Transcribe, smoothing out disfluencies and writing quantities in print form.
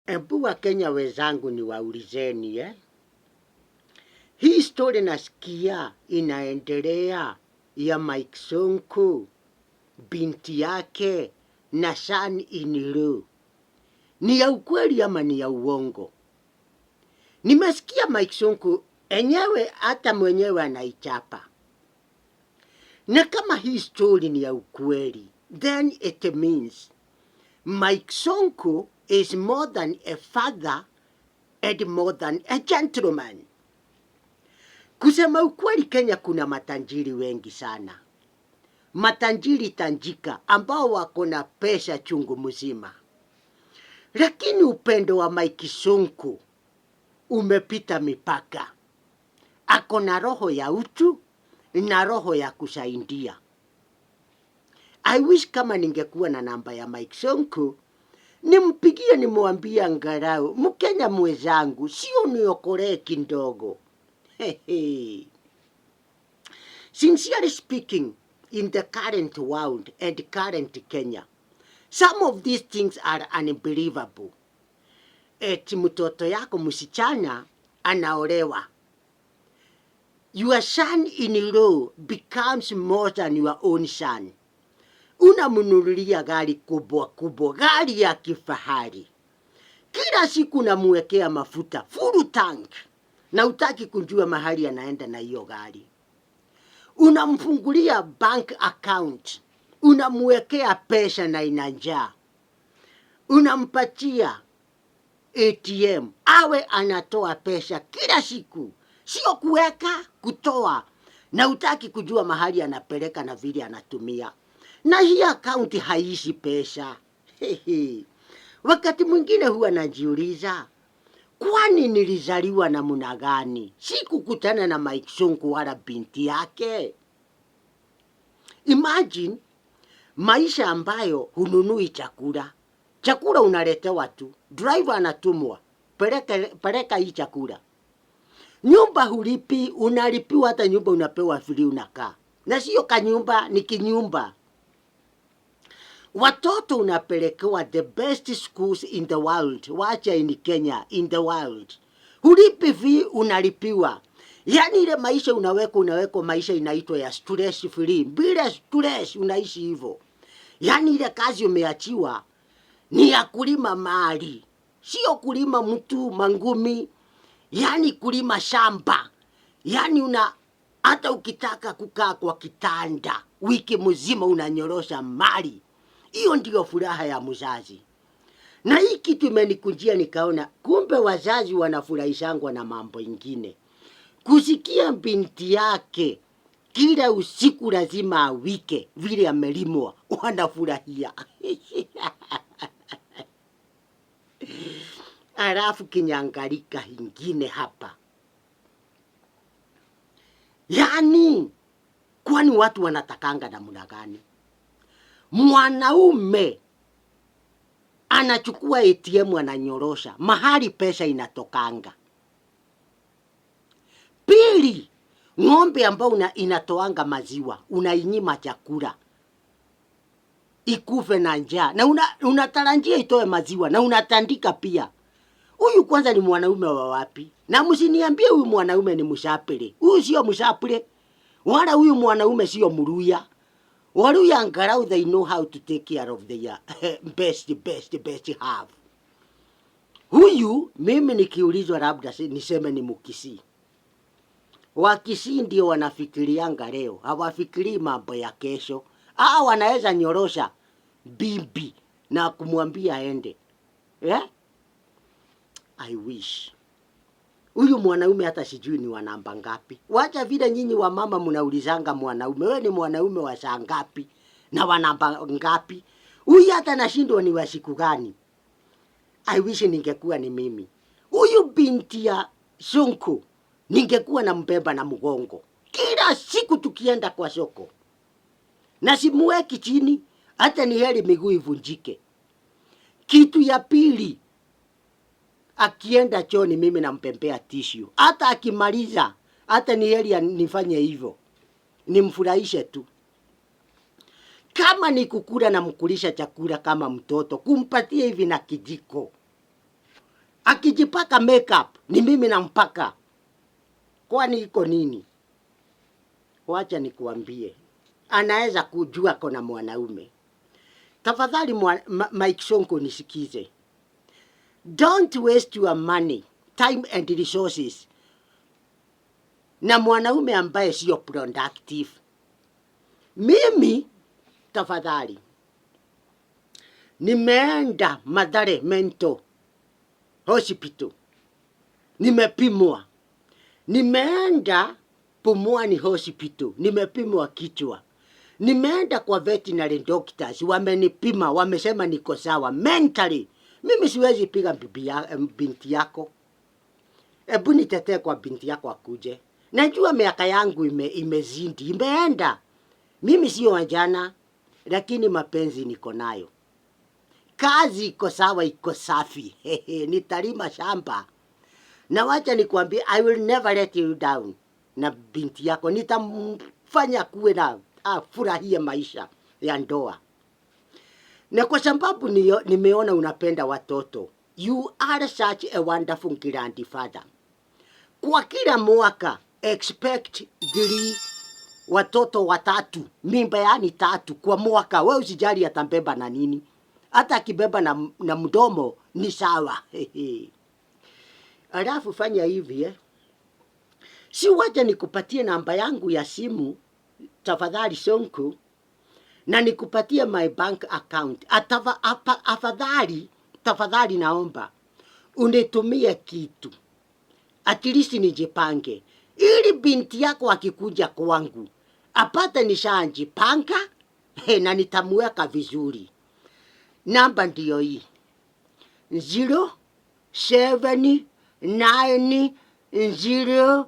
Ebu Wakenya wenzangu niwaulizeni. Hii story nasikia inaendelea ya Mike Sonko, binti yake na son-in-law. Ni ya ukweli ama ni ya uongo? Nimesikia Mike Sonko enyewe hata mwenyewe anaichapa. Na kama hii story ni ya ukweli, then it means Mike Sonko is more than a father and more than a gentleman. Kusema ukweli, Kenya kuna matajiri wengi sana. Matajiri tajika ambao wako na pesa chungu mzima. Lakini upendo wa Mike Sonko umepita mipaka. Ako na roho ya utu na roho ya kusaidia. I wish kama ningekuwa na namba ya Mike Sonko, nimpigie nimwambie angalau, Mkenya mwenzangu, sio niokolee kidogo. Sincerely speaking, in the current world and current Kenya, some of these things are unbelievable. Eti mtoto yako msichana anaolewa. Your son-in-law becomes more than your own son. Unamnunulia gari kubwa kubwa, gari ya kifahari. Kila siku unamwekea mafuta, full tank. Na hutaki kujua mahali anaenda na hiyo gari. Unamfungulia bank account. Unamwekea pesa na inajaa. Unampatia ATM. Awe anatoa pesa kila siku. Sio kuweka, kutoa. Na hutaki kujua mahali anapeleka na vile anatumia. Na hii account haishi pesa. Wakati mwingine huwa najiuliza, kwani nilizaliwa namna gani? Sikukutana na Mike Sonko wala binti yake. Imagine maisha ambayo hununui chakula. Chakula unaletewa tu. Driver anatumwa, peleka hii chakula. Nyumba hulipi, unalipiwa hata nyumba unapewa free unakaa. Na sio kanyumba, ni kinyumba. Watoto unapelekewa the best schools in the world. Wacha in Kenya, in the world. Hulipi fee, unalipiwa. Yani ile maisha unawekwa maisha inaitwa ya stress free. Bila stress unaishi hivyo. Yani ile kazi umeachiwa ni ya kulima mali. Sio kulima mtu mangumi. Yani kulima shamba. Yani hata ukitaka kukaa kwa kitanda wiki mzima unanyorosha mali. Hiyo ndio furaha ya mzazi. Na hii kitu imenikujia nikaona, kumbe wazazi wanafurahishangwa na mambo ingine. Kusikia binti yake kila usiku lazima awike vile amelimwa, wanafurahia. Alafu kinyangalika ingine hapa. Yani, kwani watu wanatakanga namna gani? Mwanaume anachukua ATM ananyorosha mahali pesa inatokanga. Pili, ng'ombe ambao inatoanga maziwa unainyima chakula ikufe na njaa, na unatarajia itoe maziwa na unatandika pia. Huyu kwanza ni mwanaume wa wapi? Na msiniambie huyu mwanaume ni mshapele. Huyu sio mshapele. Wala huyu mwanaume sio Mluya. Waluya angalau they know how to take care of the best half. Huyu mimi nikiulizwa labda niseme ni Mkisii. Wakisii ndio wanafikirianga leo, hawafikiri mambo ya kesho. Wanaweza nyorosha bibi na kumwambia aende. I wish. Huyu mwanaume hata sijui ni wa namba ngapi. Wacha vile nyinyi wa mama mnaulizanga mwanaume, wewe ni mwanaume wa saa ngapi na wa namba ngapi? Huyu hata nashindwa ni wa siku gani. I wish ningekuwa ni mimi. Huyu binti ya Sonko ningekuwa na mbeba na mgongo. Kila siku tukienda kwa soko. Na simuweki chini, hata ni heri miguu ivunjike. Kitu ya pili, akienda chooni mimi nampempea tissue. Hata akimaliza, hata ni heri nifanye hivyo. Nimfurahishe tu. Kama ni kukula na mkulisha chakula kama mtoto, kumpatie hivi na kijiko. Akijipaka makeup ni mimi nampaka. Kwani iko nini? Wacha nikuambie, anaweza kujua kona mwanaume. Tafadhali Mike Sonko nisikize. Don't waste your money, time and resources na mwanaume ambaye sio productive. Mimi tafadhali nimeenda Mathare Mental Hospital, nimepimwa. Nimeenda Pumwani Hospital, nimepimwa kichwa. Nimeenda kwa veterinary doctors, wamenipima, wamesema niko sawa mentally. Mimi siwezi piga binti yako. Ebu nitetee kwa binti yako akuje. Najua miaka yangu imezidi, imeenda. Mimi sio wajana, lakini mapenzi niko nayo. Kazi iko sawa, iko safi. Nitalima shamba. Na wacha nikwambie, I will never let you down. Na binti yako nitamfanya kuwe na furahie maisha ya ndoa. Na kwa sababu nimeona unapenda watoto, you are such a wonderful grandfather. Kwa kila mwaka expect 3 watoto 3, mimba yani 3 kwa mwaka. Wewe usijali atambeba na nini, hata akibeba na mdomo ni sawa. Alafu fanya hivi si wacha nikupatie namba yangu ya simu tafadhali Sonko, na nikupatie my bank account. Tafadhali naomba unitumie kitu, at least nijipange, ili binti yako akikuja kwangu apate nishanjipanga na nitamweka vizuri. Namba ndiyo hii 079